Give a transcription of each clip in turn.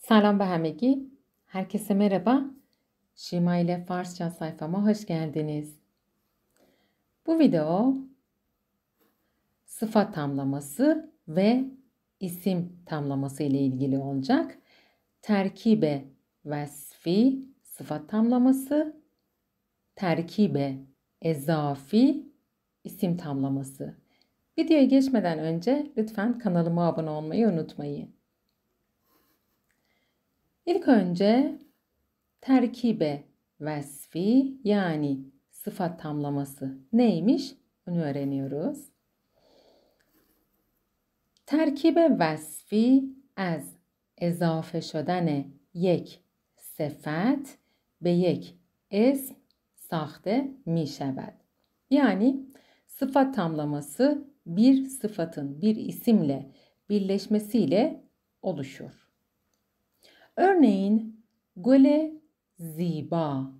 Selam به همگی. Herkese merhaba. Şima ile Farsça sayfama hoş geldiniz. Bu video sıfat tamlaması ve isim tamlaması ile ilgili olacak. Terkibe vesfi sıfat tamlaması, terkibe ezafi isim tamlaması. Videoya geçmeden önce lütfen kanalıma abone olmayı unutmayın. İlk önce terkibe vesfi yani sıfat tamlaması neymiş? Bunu öğreniyoruz. Terkibe vesfi از اضافه شدن یک صفت به یک اسم ساخته می شود. Yani sıfat tamlaması bir sıfatın bir isimle birleşmesiyle oluşur. Örneğin gole ziba,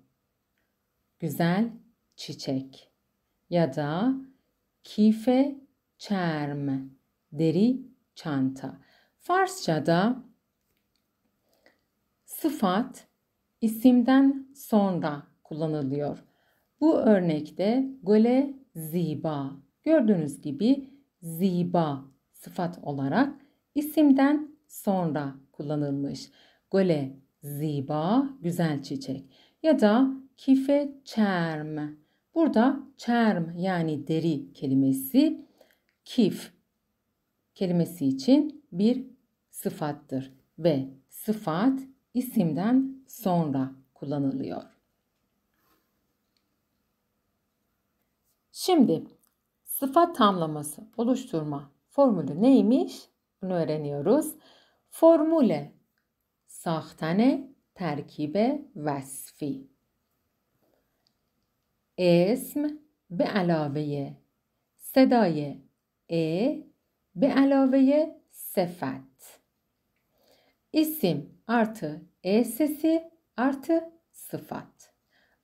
güzel çiçek ya da kife çerm, deri çanta. Farsçada sıfat isimden sonra kullanılıyor. Bu örnekte gole ziba. Gördüğünüz gibi ziba sıfat olarak isimden sonra kullanılmış. Gole ziba, güzel çiçek. Ya da kife çerm. Burada çerm yani deri kelimesi kif kelimesi için bir sıfattır ve sıfat isimden sonra kullanılıyor. Şimdi sıfat tamlaması oluşturma formülü neymiş? Bunu öğreniyoruz. Formule ساختن ترکیب وصفی اسم به علاوه صدای ا به علاوه صفت isim artı e sesi artı sıfat.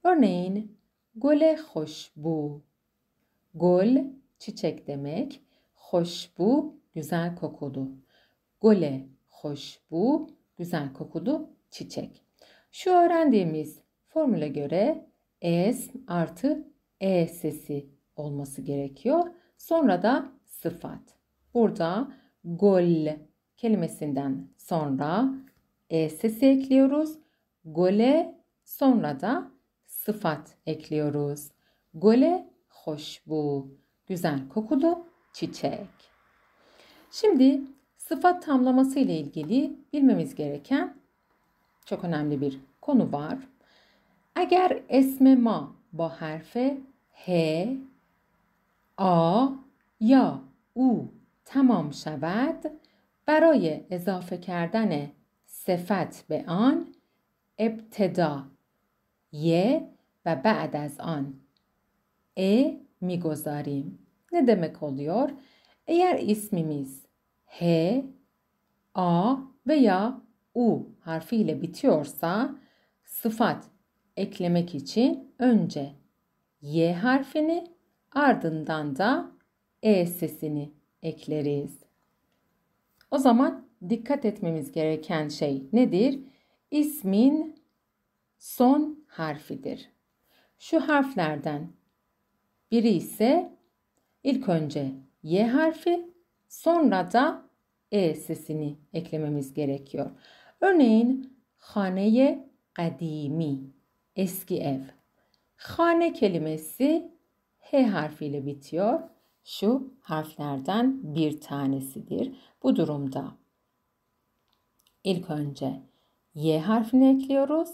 Örneğin gole hoşbu. Gol çiçek demek. Hoşbu güzel kokulu. Gole hoşbu güzel kokulu çiçek. Şu öğrendiğimiz formüle göre es artı e sesi olması gerekiyor. Sonra da sıfat. Burada gol kelimesinden sonra e sesi ekliyoruz. Gole sonra da sıfat ekliyoruz. Gole hoşbu, güzel kokulu çiçek. Şimdi sıfat tamlaması ile ilgili bilmemiz gereken çok önemli bir konu var. Eğer esme ma با حرف ه آ یا او تمام شود برای اضافه کردن صفت به آن ابتدا ی و بعد از آن ا میگذاریم. Ne demek oluyor? Eğer ismimiz H, A veya U harfiyle bitiyorsa sıfat eklemek için önce Y harfini ardından da E sesini ekleriz. O zaman dikkat etmemiz gereken şey nedir? İsmin son harfidir. Şu harflerden biri ise ilk önce Y harfi sonra da E sesini eklememiz gerekiyor. Örneğin hane kadimi, eski ev. Hane kelimesi H harfiyle bitiyor. Şu harflerden bir tanesidir. Bu durumda ilk önce Y harfini ekliyoruz.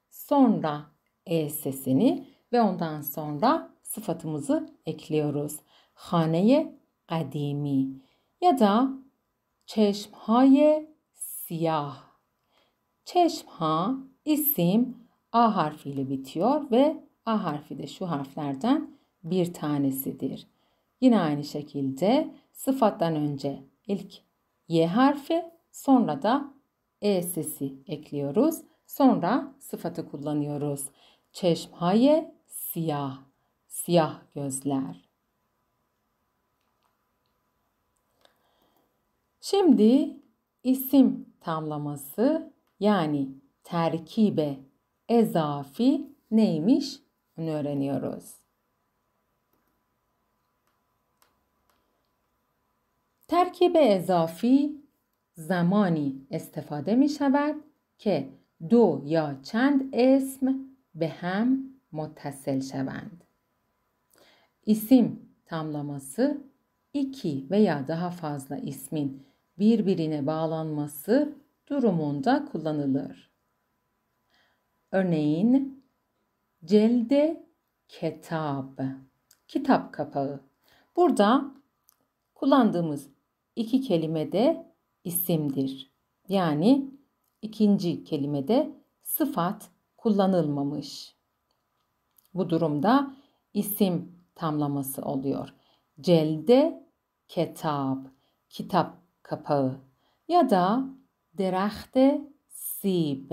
Sonra E sesini ve ondan sonra sıfatımızı ekliyoruz. Hane kadimi ya da çeşmhay siyah. Çeşmha isim A harfiyle bitiyor ve A harfi de şu harflerden bir tanesidir. Yine aynı şekilde sıfattan önce ilk Y harfi sonra da E sesi ekliyoruz. Sonra sıfatı kullanıyoruz. Çeşmhay siyah. Siyah gözler. Şimdi isim tamlaması Yani terkibe ezafi neymiş? Bunu öğreniyoruz. ترکیب اضافی زمانی استفاده می شود که دو یا چند اسم به هم متصل şevand. İsim tamlaması iki veya daha fazla ismin birbirine bağlanması durumunda kullanılır. Örneğin celde kitab, kitap kapağı. Burada kullandığımız iki kelime de isimdir. Yani ikinci kelimede sıfat kullanılmamış. Bu durumda isim tamlaması oluyor. Celde kitap, kitap kapağı ya da derakhte sib,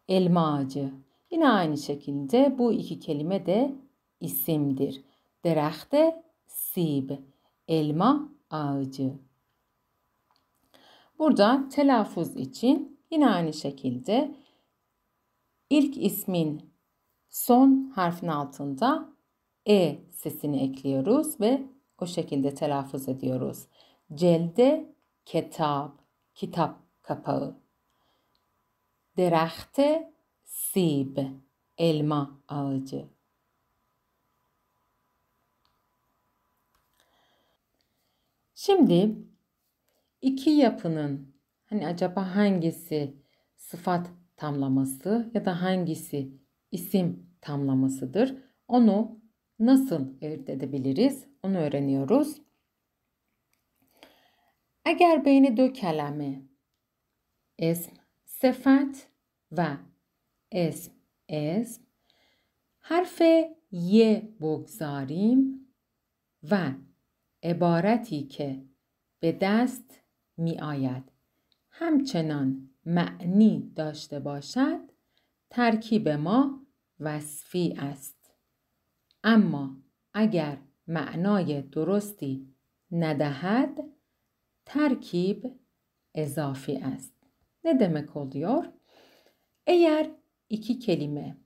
elma ağacı. Yine aynı şekilde bu iki kelime de isimdir. Derakhte sib, elma ağacı. Burada telaffuz için yine aynı şekilde ilk ismin son harfin altında e sesini ekliyoruz ve o şekilde telaffuz ediyoruz. Celde kitap, kitap kapağı. Derakhte sib, elma ağacı. Şimdi iki yapının acaba hangisi sıfat tamlaması ya da hangisi isim tamlamasıdır? Onu nasıl ayırt edebiliriz? Onu öğreniyoruz. Eğer beyni dö kelime اسم صفت و اسم حرف ی بگذاریم و عبارتی که به دست می آید همچنان معنی داشته باشد ترکیب ما وصفی است. اما اگر معنای درستی ندهد terkib ezafi است. Ne demek oluyor? Eğer iki kelime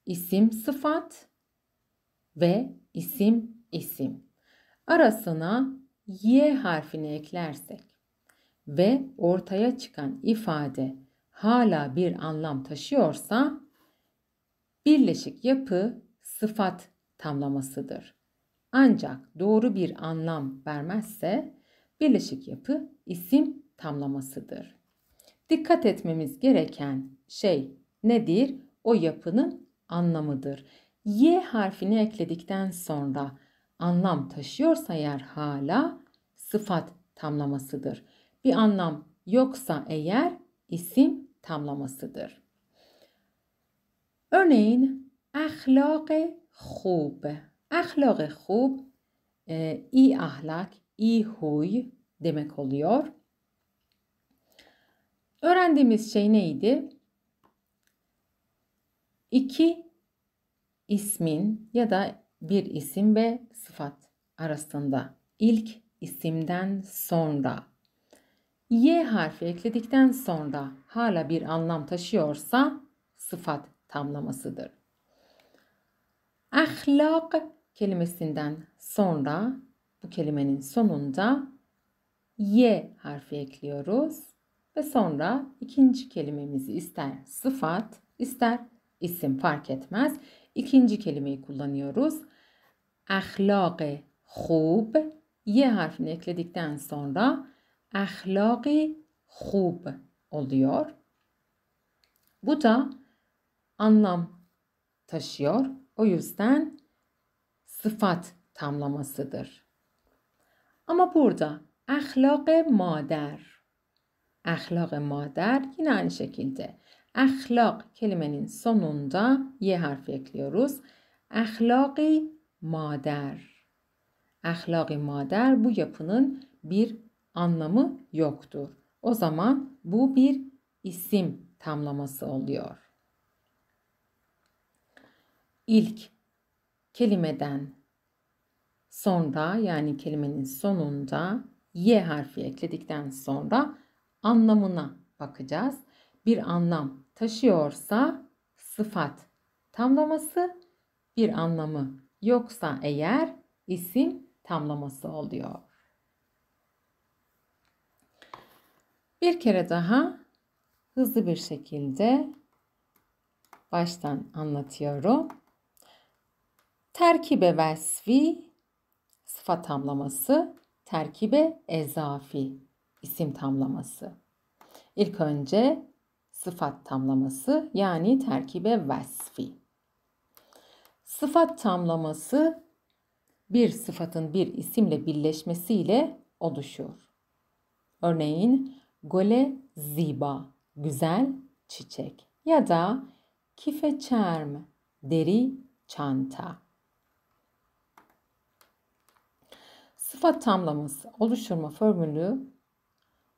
isim sıfat ve isim arasına y harfini eklersek ve ortaya çıkan ifade hala bir anlam taşıyorsa birleşik yapı sıfat tamlamasıdır. Ancak doğru bir anlam vermezse birleşik yapı isim tamlamasıdır. Dikkat etmemiz gereken şey nedir? O yapının anlamıdır. Y harfini ekledikten sonra anlam taşıyorsa eğer hala sıfat tamlamasıdır. Bir anlam yoksa eğer isim tamlamasıdır. Örneğin ahlak-ı khub. Ahlak-ı khub iyi ahlak, iyi huy demek oluyor. Öğrendiğimiz şey neydi? İki ismin ya da bir isim ve sıfat arasında ilk isimden sonra y harfi ekledikten sonra hala bir anlam taşıyorsa sıfat tamlamasıdır. Ahlak kelimesinden sonra bu kelimenin sonunda y harfi ekliyoruz ve sonra ikinci kelimemizi ister sıfat ister isim fark etmez. İkinci kelimeyi kullanıyoruz. Ahlak-ı khub y harfini ekledikten sonra ahlak-ı khub oluyor. Bu da anlam taşıyor. O yüzden sıfat tamlamasıdır. Ama burada ahlak-ı mader. Ahlak-ı mader yine aynı şekilde. Ahlak kelimenin sonunda y harfi ekliyoruz. Ahlak-ı mader. Ahlak-ı mader bu yapının bir anlamı yoktur. O zaman bu bir isim tamlaması oluyor. İlk kelimeden sonra yani kelimenin sonunda y harfi ekledikten sonra anlamına bakacağız. bir anlam taşıyorsa sıfat tamlaması, bir anlamı yoksa eğer isim tamlaması oluyor. Bir kere daha hızlı bir şekilde baştan anlatıyorum. Terkibe vesfi sıfat tamlaması, terkibe ezafi isim tamlaması. İlk önce sıfat tamlaması yani terkibe vesfi. Sıfat tamlaması bir sıfatın bir isimle birleşmesiyle oluşur. Örneğin gole ziba, güzel çiçek ya da kife çerm, deri çanta. Sıfat tamlaması oluşturma formülü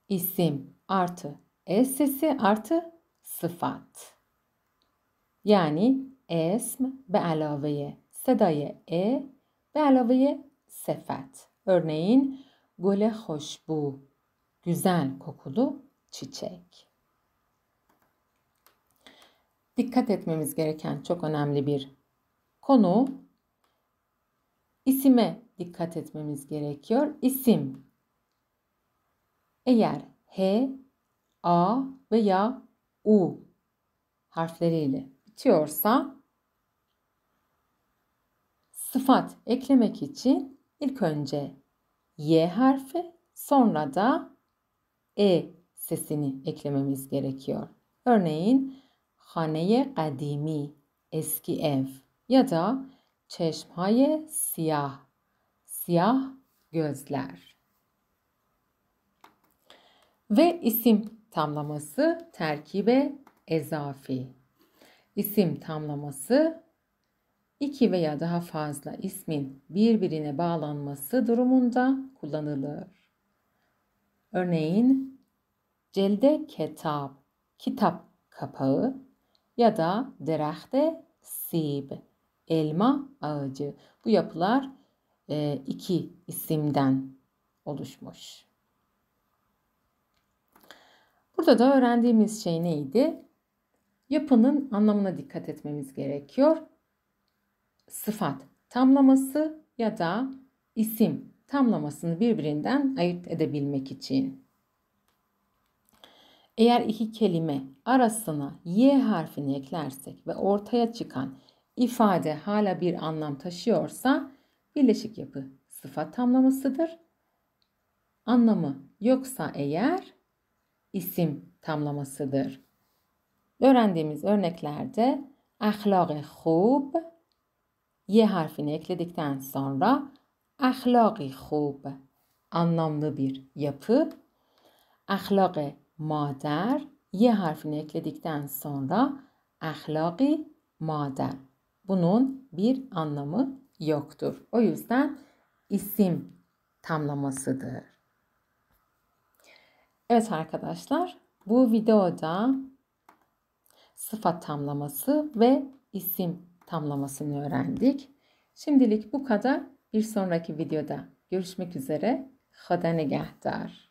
isim artı es sesi artı sıfat. Yani esm be alaveye sedaya be alaveye sefat. Örneğin gole hoşbu, güzel kokulu çiçek. Dikkat etmemiz gereken çok önemli bir konu. İsime dikkat etmemiz gerekiyor. İsim eğer H, A veya U harfleriyle bitiyorsa sıfat eklemek için ilk önce Y harfi sonra da E sesini eklememiz gerekiyor. Örneğin haneye kadimi, eski ev ya da çeşmhaye siyah, siyah gözler. Ve isim tamlaması terkibe ezafi. İsim tamlaması iki veya daha fazla ismin birbirine bağlanması durumunda kullanılır. Örneğin celde kitap, kitap kapağı ya da derahte sib, elma ağacı. Bu yapılar iki isimden oluşmuş. Burada da öğrendiğimiz şey neydi? Yapının anlamına dikkat etmemiz gerekiyor. Sıfat tamlaması ya da isim tamlamasını birbirinden ayırt edebilmek için. Eğer iki kelime arasına Y harfini eklersek ve ortaya çıkan ifade hala bir anlam taşıyorsa birleşik yapı sıfat tamlamasıdır. Anlamı yoksa eğer isim tamlamasıdır. Öğrendiğimiz örneklerde ahlak-ı khub Y harfini ekledikten sonra ahlak-ı khub anlamlı bir yapı. Ahlak-ı mader Y harfini ekledikten sonra ahlak-ı mader. Bunun bir anlamı yoktur. O yüzden isim tamlamasıdır. Evet arkadaşlar, bu videoda sıfat tamlaması ve isim tamlamasını öğrendik. Şimdilik bu kadar. Bir sonraki videoda görüşmek üzere. Hoda nigahdar.